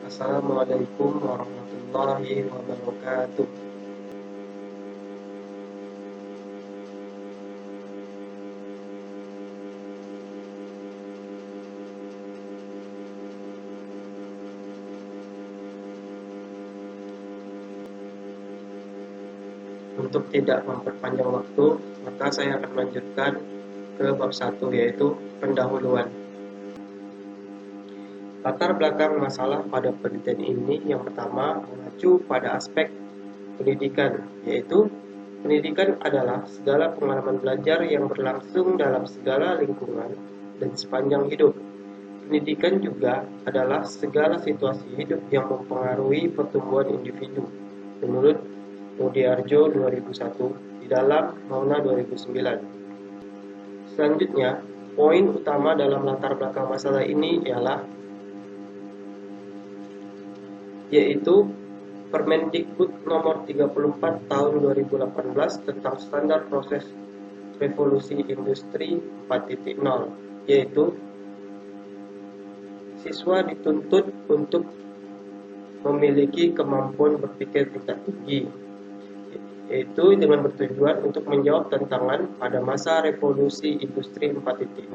Assalamualaikum warahmatullahi wabarakatuh. Untuk tidak memperpanjang waktu, maka saya akan melanjutkan ke bab 1, yaitu pendahuluan. Latar belakang masalah pada penelitian ini yang pertama mengacu pada aspek pendidikan, yaitu pendidikan adalah segala pengalaman belajar yang berlangsung dalam segala lingkungan dan sepanjang hidup. Pendidikan juga adalah segala situasi hidup yang mempengaruhi pertumbuhan individu, menurut Mudiarjo 2001 di dalam Mauna 2009. Selanjutnya, poin utama dalam latar belakang masalah ini yaitu Permendikbud nomor 34 tahun 2018 tentang standar proses revolusi industri 4.0, yaitu siswa dituntut untuk memiliki kemampuan berpikir tingkat tinggi, yaitu dengan bertujuan untuk menjawab tantangan pada masa revolusi industri 4.0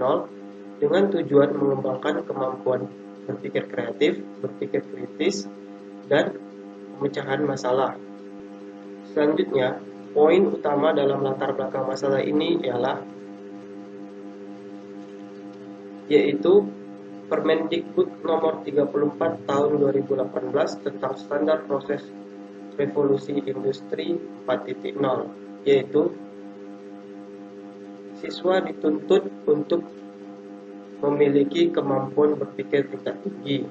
dengan tujuan mengembangkan kemampuan berpikir kreatif, berpikir kritis, dan pemecahan masalah. Selanjutnya, poin utama dalam latar belakang masalah ini yaitu Permendikbud nomor 34 tahun 2018 tentang standar proses revolusi industri 4.0, yaitu siswa dituntut untuk memiliki kemampuan berpikir tingkat tinggi,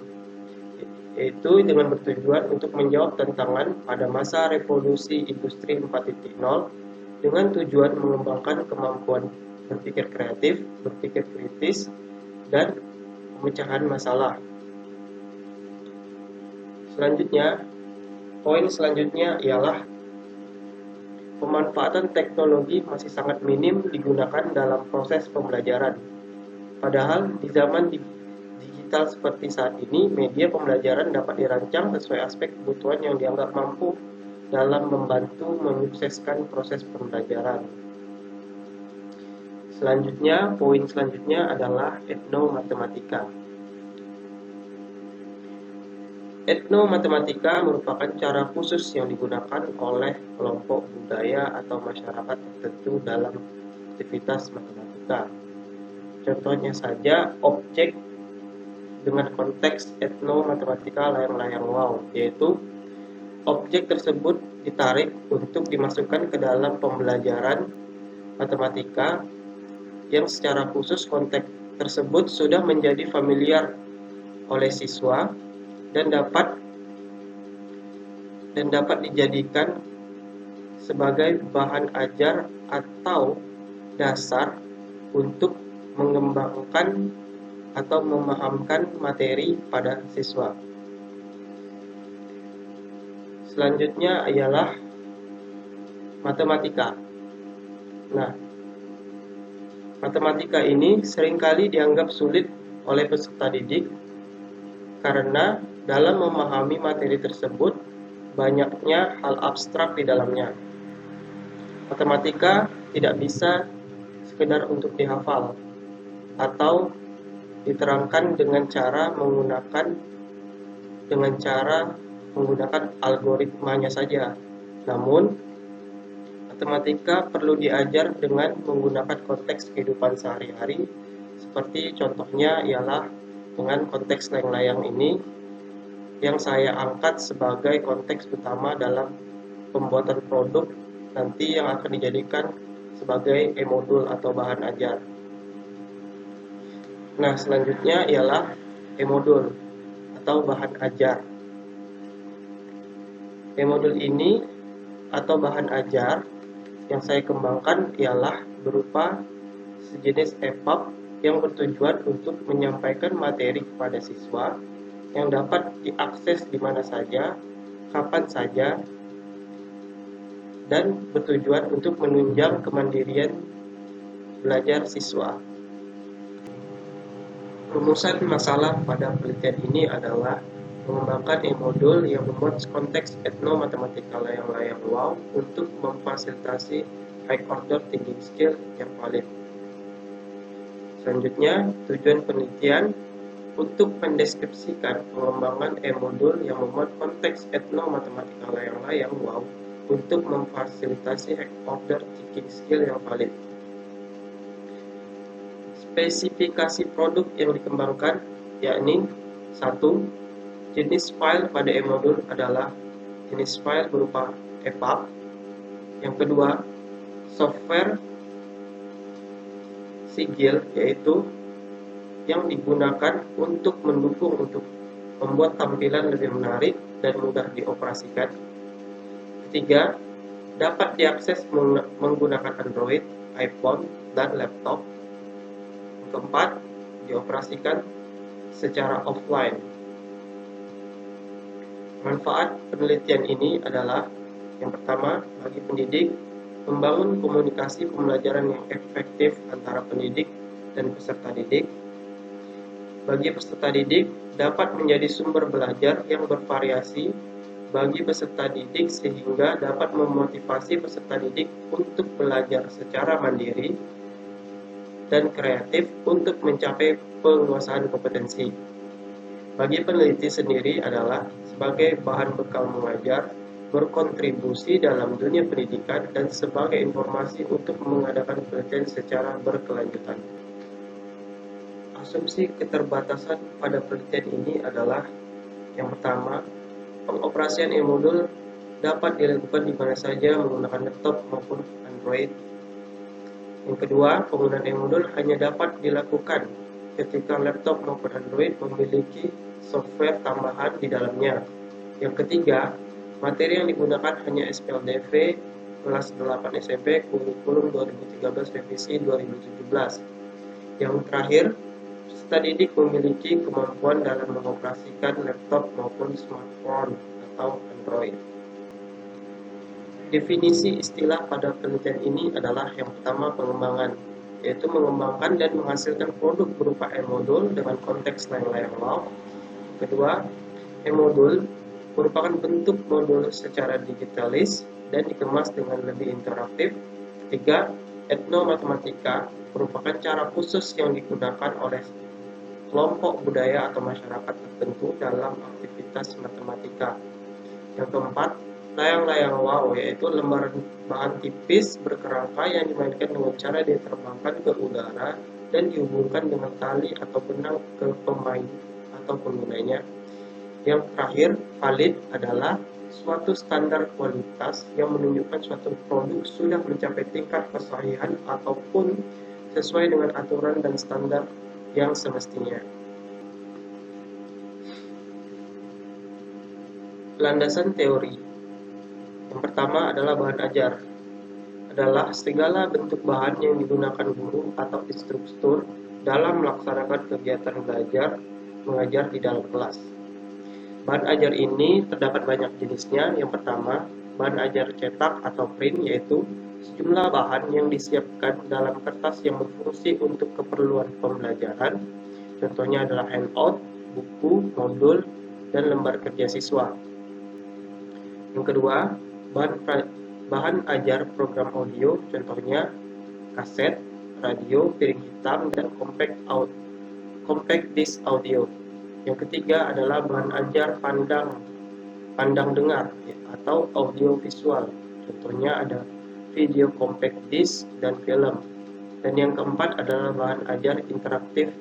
yaitu dengan bertujuan untuk menjawab tantangan pada masa revolusi industri 4.0 dengan tujuan mengembangkan kemampuan berpikir kreatif, berpikir kritis, dan pemecahan masalah. Poin selanjutnya ialah pemanfaatan teknologi masih sangat minim digunakan dalam proses pembelajaran. Padahal di zaman digital seperti saat ini, media pembelajaran dapat dirancang sesuai aspek kebutuhan yang dianggap mampu dalam membantu menyukseskan proses pembelajaran. Poin selanjutnya adalah etnomatematika. Etnomatematika merupakan cara khusus yang digunakan oleh kelompok budaya atau masyarakat tertentu dalam aktivitas matematika. Contohnya saja objek dengan konteks etnomatematika layang-layang wow, yaitu objek tersebut ditarik untuk dimasukkan ke dalam pembelajaran matematika yang secara khusus konteks tersebut sudah menjadi familiar oleh siswa dan dapat dijadikan sebagai bahan ajar atau dasar untuk mengembangkan atau memahamkan materi pada siswa. Selanjutnya ialah matematika. Matematika ini seringkali dianggap sulit oleh peserta didik karena dalam memahami materi tersebut banyaknya hal abstrak di dalamnya. Matematika tidak bisa sekedar untuk dihafal atau diterangkan dengan cara menggunakan algoritmanya saja. Namun, matematika perlu diajar dengan menggunakan konteks kehidupan sehari-hari, seperti contohnya ialah dengan konteks layang-layang ini yang saya angkat sebagai konteks utama dalam pembuatan produk nanti yang akan dijadikan sebagai e-modul atau bahan ajar. Selanjutnya ialah e-modul atau bahan ajar. E-modul ini atau bahan ajar yang saya kembangkan ialah berupa sejenis EPUB yang bertujuan untuk menyampaikan materi kepada siswa yang dapat diakses di mana saja, kapan saja, dan bertujuan untuk menunjang kemandirian belajar siswa. Rumusan masalah pada penelitian ini adalah mengembangkan e-modul yang memuat konteks etnomatematika layang-layang WOW untuk memfasilitasi high order thinking skill yang valid. Selanjutnya, tujuan penelitian untuk mendeskripsikan pengembangan e-modul yang memuat konteks etnomatematika layang-layang WOW untuk memfasilitasi high order thinking skill yang valid. Spesifikasi produk yang dikembangkan yakni 1. Jenis file pada e-modul adalah jenis file berupa EPUB. Yang kedua, software sigil yaitu yang digunakan untuk mendukung untuk membuat tampilan lebih menarik dan mudah dioperasikan. Ketiga, dapat diakses menggunakan Android, iPhone, dan laptop. Keempat, dioperasikan secara offline. Manfaat penelitian ini adalah yang pertama, bagi pendidik, membangun komunikasi pembelajaran yang efektif antara pendidik dan peserta didik. Bagi peserta didik, dapat menjadi sumber belajar yang bervariasi bagi peserta didik sehingga dapat memotivasi peserta didik untuk belajar secara mandiri dan kreatif untuk mencapai penguasaan kompetensi. Bagi peneliti sendiri adalah sebagai bahan bekal mengajar, berkontribusi dalam dunia pendidikan, dan sebagai informasi untuk mengadakan penelitian secara berkelanjutan. Asumsi keterbatasan pada penelitian ini adalah yang pertama, pengoperasian e-modul dapat dilakukan di mana saja menggunakan laptop maupun Android. Yang kedua, penggunaan e-modul hanya dapat dilakukan ketika laptop maupun Android memiliki software tambahan di dalamnya. Yang ketiga, materi yang digunakan hanya SPLDV kelas 8 SMP kurikulum 2013 revisi 2017. Yang terakhir, peserta didik memiliki kemampuan dalam mengoperasikan laptop maupun smartphone atau Android. Definisi istilah pada penelitian ini adalah yang pertama pengembangan, yaitu mengembangkan dan menghasilkan produk berupa e-modul dengan konteks layang-layang WOW. Kedua, e-modul merupakan bentuk modul secara digitalis dan dikemas dengan lebih interaktif. Ketiga, etnomatematika merupakan cara khusus yang digunakan oleh kelompok budaya atau masyarakat tertentu dalam aktivitas matematika. Yang keempat, layang-layang WOW yaitu lembaran bahan tipis berkerangka yang dimainkan dengan cara diterbangkan ke udara dan dihubungkan dengan tali atau benang ke pemain atau penggunanya. Yang terakhir, valid adalah suatu standar kualitas yang menunjukkan suatu produk sudah mencapai tingkat kesahihan ataupun sesuai dengan aturan dan standar yang semestinya. Landasan teori. Yang pertama adalah bahan ajar. Adalah segala bentuk bahan yang digunakan guru atau instruktur dalam melaksanakan kegiatan belajar mengajar di dalam kelas. Bahan ajar ini terdapat banyak jenisnya. Yang pertama, bahan ajar cetak atau print, yaitu sejumlah bahan yang disiapkan dalam kertas yang berfungsi untuk keperluan pembelajaran. Contohnya adalah handout, buku, modul, dan lembar kerja siswa. Yang kedua, bahan ajar program audio, contohnya kaset, radio, piring hitam, dan compact disc audio. Yang ketiga adalah bahan ajar pandang dengar atau audio visual, contohnya ada video compact disc dan film. Dan yang keempat adalah bahan ajar interaktif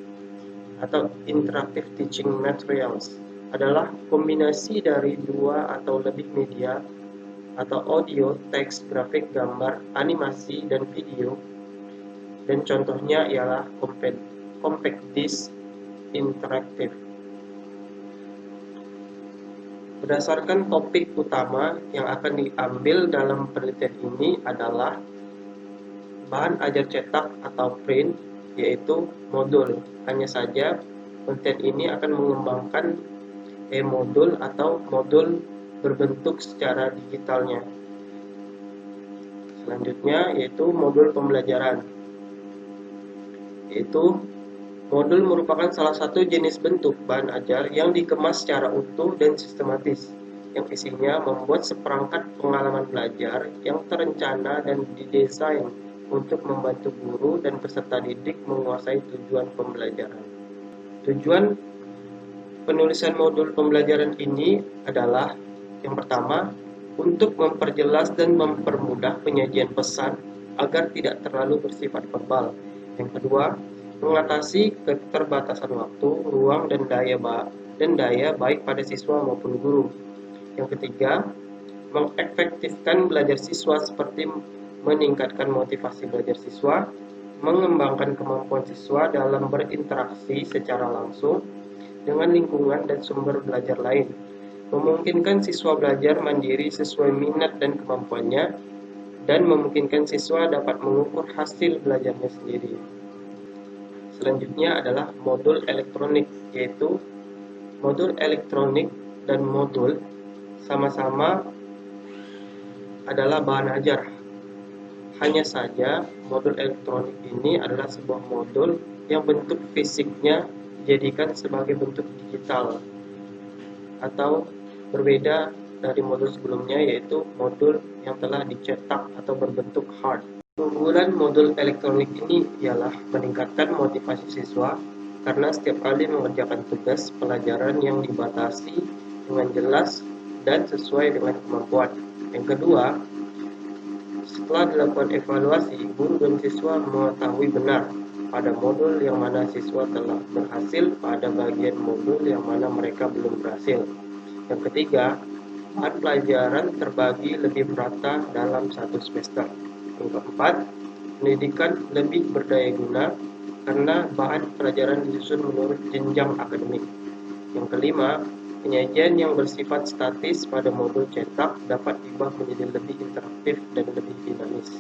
atau interactive teaching materials, adalah kombinasi dari dua atau lebih media atau audio, teks, grafik, gambar, animasi, dan video. Dan contohnya ialah compact disc interaktif. Berdasarkan topik utama yang akan diambil dalam penelitian ini adalah bahan ajar cetak atau print, yaitu modul. Hanya saja penelitian ini akan mengembangkan e-modul atau modul berbentuk secara digitalnya. Selanjutnya yaitu modul pembelajaran, yaitu Modul merupakan salah satu jenis bentuk bahan ajar yang dikemas secara utuh dan sistematis, yang isinya membuat seperangkat pengalaman belajar yang terencana dan didesain untuk membantu guru dan peserta didik menguasai tujuan pembelajaran. Tujuan penulisan modul pembelajaran ini adalah yang pertama, untuk memperjelas dan mempermudah penyajian pesan agar tidak terlalu bersifat verbal. Yang kedua, mengatasi keterbatasan waktu, ruang, dan daya baik pada siswa maupun guru. Yang ketiga, mengefektifkan belajar siswa seperti meningkatkan motivasi belajar siswa, mengembangkan kemampuan siswa dalam berinteraksi secara langsung dengan lingkungan dan sumber belajar lain, memungkinkan siswa belajar mandiri sesuai minat dan kemampuannya, dan memungkinkan siswa dapat mengukur hasil belajarnya sendiri. Selanjutnya adalah modul elektronik, yaitu modul elektronik dan modul sama-sama adalah bahan ajar. Hanya saja modul elektronik ini adalah sebuah modul yang bentuk fisiknya dijadikan sebagai bentuk digital atau berbeda dari modul sebelumnya, yaitu modul yang telah dicetak atau berbentuk hard. Keunggulan modul elektronik ini ialah meningkatkan motivasi siswa karena setiap kali mengerjakan tugas pelajaran yang dibatasi dengan jelas dan sesuai dengan kemampuan. Yang kedua, setelah dilakukan evaluasi, guru dan siswa mengetahui benar pada modul yang mana siswa telah berhasil, pada bagian modul yang mana mereka belum berhasil. Yang ketiga, bahan pelajaran terbagi lebih merata dalam satu semester. Yang keempat, pendidikan lebih berdaya guna karena bahan pelajaran disusun menurut jenjang akademik. Yang kelima, penyajian yang bersifat statis pada modul cetak dapat diubah menjadi lebih interaktif dan lebih dinamis.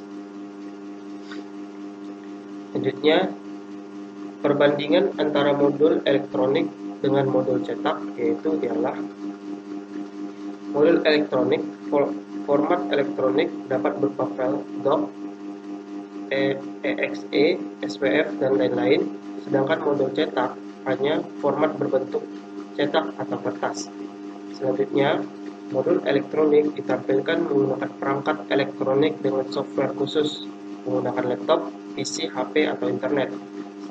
Selanjutnya, perbandingan antara modul elektronik dengan modul cetak, yaitu ialah modul elektronik, format elektronik dapat berupa file, doc, exe, SPF, dan lain-lain, sedangkan modul cetak hanya format berbentuk cetak atau kertas. Selanjutnya, modul elektronik ditampilkan menggunakan perangkat elektronik dengan software khusus, menggunakan laptop, PC, HP, atau internet.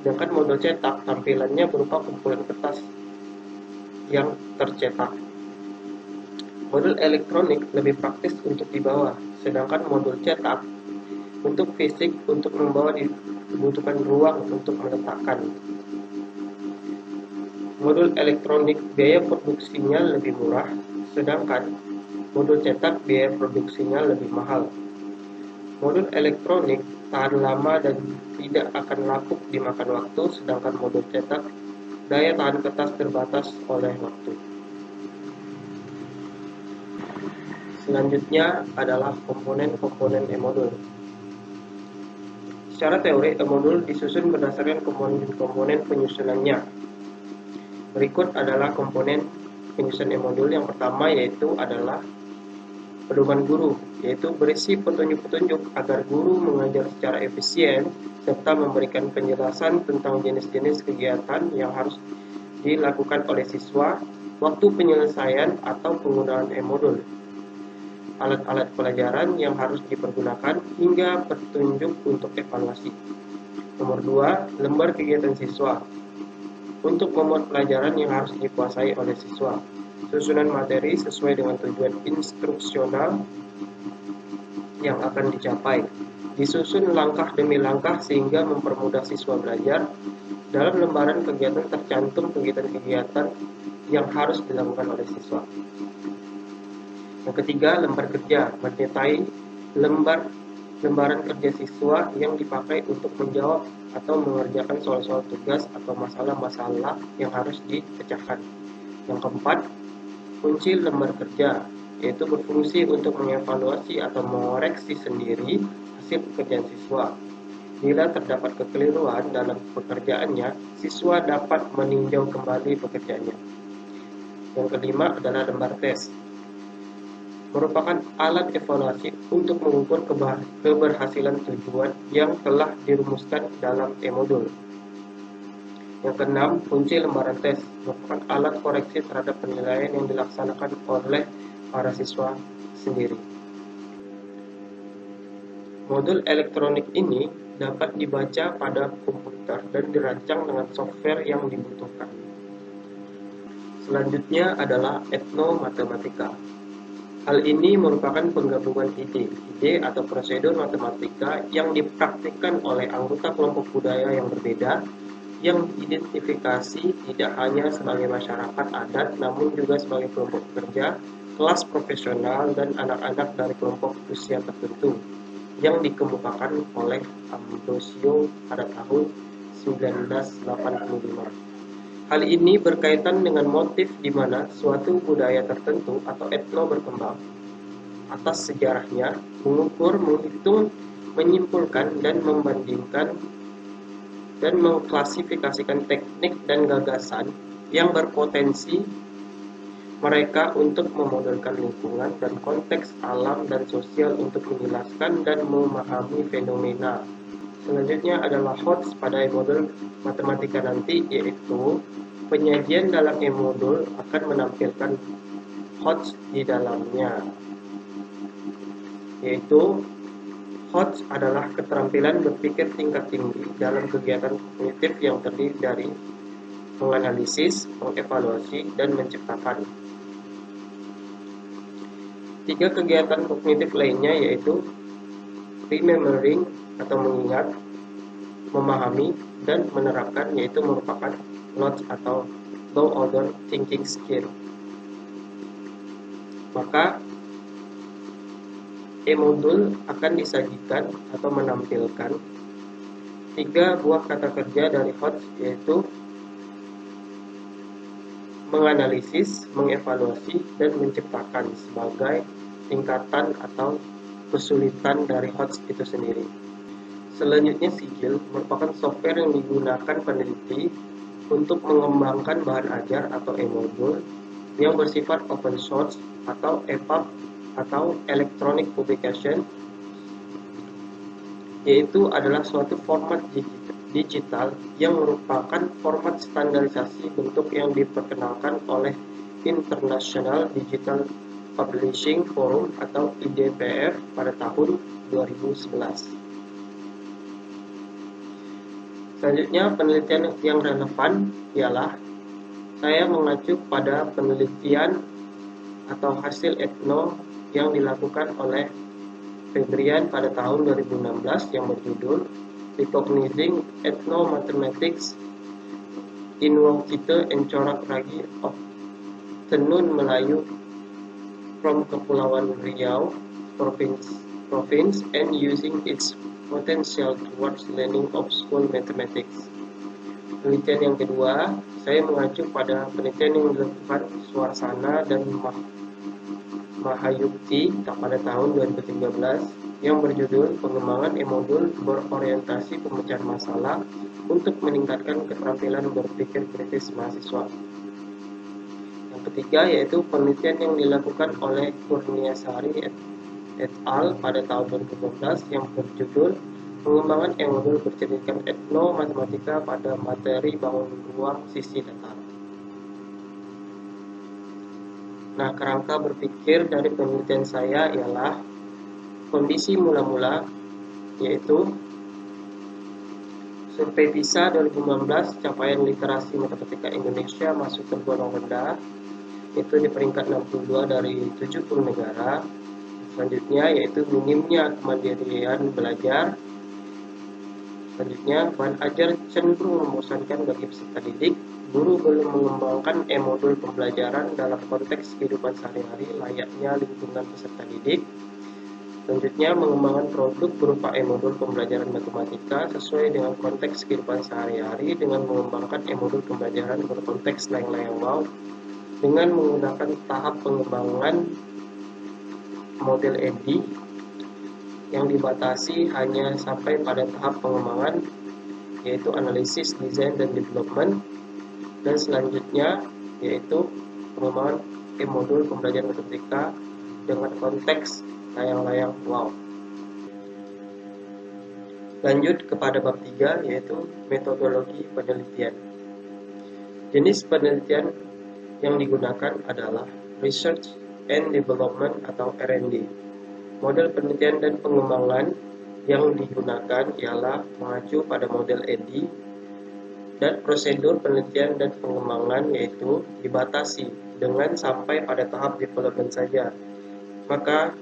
Sedangkan modul cetak tampilannya berupa kumpulan kertas yang tercetak. Modul elektronik lebih praktis untuk dibawa, sedangkan modul cetak bentuk fisik untuk membawa dibutuhkan ruang untuk meletakkan. Modul elektronik biaya produksinya lebih murah, sedangkan modul cetak biaya produksinya lebih mahal. Modul elektronik tahan lama dan tidak akan lapuk dimakan waktu, sedangkan modul cetak daya tahan kertas terbatas oleh waktu. Selanjutnya adalah komponen-komponen e-modul. Secara teori, e-modul disusun berdasarkan komponen-komponen penyusunannya. Berikut adalah komponen penyusun e-modul. Yang pertama yaitu adalah pedoman guru, yaitu berisi petunjuk-petunjuk agar guru mengajar secara efisien serta memberikan penjelasan tentang jenis-jenis kegiatan yang harus dilakukan oleh siswa, waktu penyelesaian atau penggunaan e-modul, alat-alat pelajaran yang harus dipergunakan, hingga petunjuk untuk evaluasi. Nomor 2, lembar kegiatan siswa. Untuk memuat pelajaran yang harus dikuasai oleh siswa. Susunan materi sesuai dengan tujuan instruksional yang akan dicapai. Disusun langkah demi langkah sehingga mempermudah siswa belajar. Dalam lembaran kegiatan tercantum kegiatan-kegiatan yang harus dilakukan oleh siswa. Yang ketiga, lembar kerja, menyertai lembaran kerja siswa yang dipakai untuk menjawab atau mengerjakan soal-soal tugas atau masalah-masalah yang harus dipecahkan. Yang keempat, kunci lembar kerja, yaitu berfungsi untuk mengevaluasi atau mengoreksi sendiri hasil pekerjaan siswa. Bila terdapat kekeliruan dalam pekerjaannya, siswa dapat meninjau kembali pekerjaannya. Yang kelima adalah lembar tes, merupakan alat evaluasi untuk mengukur keberhasilan tujuan yang telah dirumuskan dalam e-modul. Yang keenam, kunci lembaran tes merupakan alat koreksi terhadap penilaian yang dilaksanakan oleh para siswa sendiri. Modul elektronik ini dapat dibaca pada komputer dan dirancang dengan software yang dibutuhkan. Selanjutnya adalah etnomatematika. Hal ini merupakan penggabungan ide atau prosedur matematika yang dipraktikkan oleh anggota kelompok budaya yang berbeda, yang diidentifikasi tidak hanya sebagai masyarakat adat, namun juga sebagai kelompok kerja, kelas profesional, dan anak-anak dari kelompok usia tertentu, yang dikemukakan oleh Ambrosio pada tahun 1985. Hal ini berkaitan dengan motif di mana suatu budaya tertentu atau etno berkembang. Atas sejarahnya, mengukur, menghitung, menyimpulkan, dan membandingkan dan mengklasifikasikan teknik dan gagasan yang berpotensi mereka untuk memodelkan lingkungan dan konteks alam dan sosial untuk menjelaskan dan memahami fenomena. Selanjutnya adalah HOTS pada e-modul matematika nanti, yaitu penyajian dalam e-modul akan menampilkan HOTS di dalamnya, yaitu HOTS adalah keterampilan berpikir tingkat tinggi dalam kegiatan kognitif yang terdiri dari menganalisis, mengevaluasi, dan menciptakan. 3 kegiatan kognitif lainnya yaitu remembering atau mengingat, memahami, dan menerapkan, yaitu merupakan LOTS atau low order thinking skill. Maka e-modul akan disajikan atau menampilkan 3 buah kata kerja dari HOTS, yaitu menganalisis, mengevaluasi, dan menciptakan sebagai tingkatan atau kesulitan dari HOTS itu sendiri. Selanjutnya, Sigil merupakan software yang digunakan peneliti untuk mengembangkan bahan ajar atau e-modul yang bersifat open source atau EPUB atau Electronic Publication, yaitu adalah suatu format digital yang merupakan format standarisasi bentuk yang diperkenalkan oleh International Digital Publishing Forum atau IDPF pada tahun 2011. Selanjutnya, penelitian yang relevan ialah saya mengacu pada penelitian atau hasil etno yang dilakukan oleh Febrian pada tahun 2016 yang berjudul Recognizing Ethnomathematics in Wongkite and Corak Ragi of Tenun Melayu from Kepulauan Riau province and using its potential towards learning of school mathematics. Penelitian yang kedua, saya mengacu pada penelitian yang dilakukan Swarsana dan Mahayukti pada tahun 2013 yang berjudul Pengembangan e-modul berorientasi pemecahan masalah untuk meningkatkan keterampilan berpikir kritis mahasiswa. Yang ketiga yaitu penelitian yang dilakukan oleh Kurniasari et al. Pada tahun 2012 yang berjudul Pengembangan e-modul berceritakan etnomatematika pada materi bangun ruang sisi datar. Nah, kerangka berpikir dari penelitian saya ialah kondisi mula-mula, yaitu survei PISA 2015 capaian literasi matematika Indonesia masuk tergolong rendah, itu di peringkat 62 dari 70 negara. Selanjutnya yaitu minimnya kemandirian belajar. Selanjutnya, bahan ajar cenderung membosankan bagi peserta didik. Guru belum mengembangkan e-modul pembelajaran dalam konteks kehidupan sehari-hari layaknya lingkungan peserta didik. Selanjutnya, mengembangkan produk berupa e-modul pembelajaran matematika sesuai dengan konteks kehidupan sehari-hari dengan mengembangkan e-modul pembelajaran berkonteks layang-layang wow dengan menggunakan tahap pengembangan model EDDI yang dibatasi hanya sampai pada tahap pengembangan, yaitu analisis, desain, dan development. Dan selanjutnya yaitu pengembangan e-modul pembelajaran matematika dengan konteks layang-layang wow. Lanjut kepada bab 3 yaitu metodologi penelitian. Jenis penelitian yang digunakan adalah Research and Development atau R&D. Model penelitian dan pengembangan yang digunakan ialah mengacu pada model EDDI, dan prosedur penelitian dan pengembangan yaitu dibatasi dengan sampai pada tahap development saja. Maka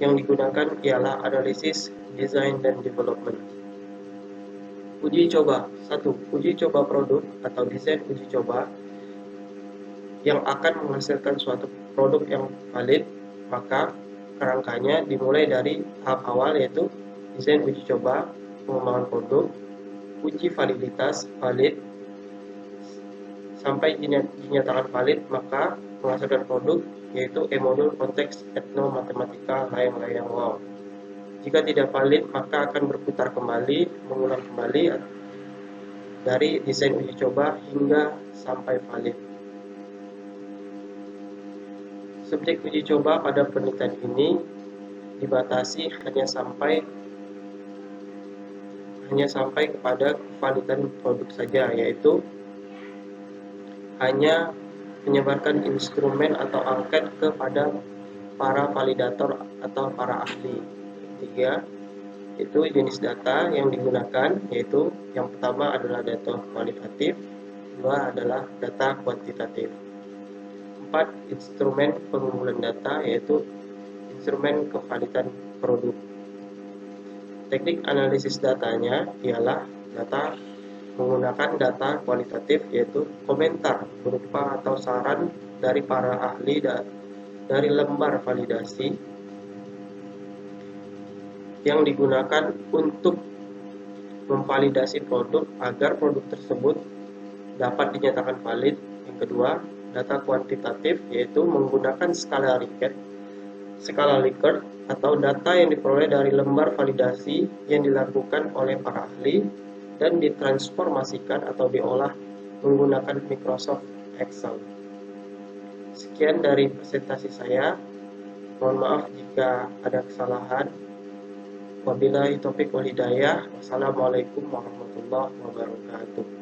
yang digunakan ialah analisis, design, dan development. Uji coba. 1. Uji coba produk atau desain uji coba yang akan menghasilkan suatu produk yang valid, maka kerangkanya dimulai dari tahap awal yaitu desain uji coba, pengembangan produk, uji validitas valid, sampai dinyatakan valid maka menghasilkan produk yaitu e-modul konteks etnomatematika layang-layang wow. Jika tidak valid maka akan berputar kembali, mengulang kembali dari desain uji coba hingga sampai valid. Subjek uji coba pada penelitian ini dibatasi hanya sampai kepada kevalidan produk saja, yaitu hanya menyebarkan instrumen atau angket kepada para validator atau para ahli. 3. Itu jenis data yang digunakan, yaitu yang pertama adalah data kualitatif, 2 adalah data kuantitatif. 4. Instrumen pengumpulan data, yaitu instrumen kevalidan produk. Teknik analisis datanya ialah menggunakan data kualitatif, yaitu komentar berupa atau saran dari para ahli dari lembar validasi yang digunakan untuk memvalidasi produk agar produk tersebut dapat dinyatakan valid. Yang kedua, data kuantitatif, yaitu menggunakan skala Likert atau data yang diperoleh dari lembar validasi yang dilakukan oleh para ahli dan ditransformasikan atau diolah menggunakan Microsoft Excel. Sekian dari presentasi saya. Mohon maaf jika ada kesalahan. Wabillahi taufiq wal hidayah. Wassalamualaikum warahmatullahi wabarakatuh.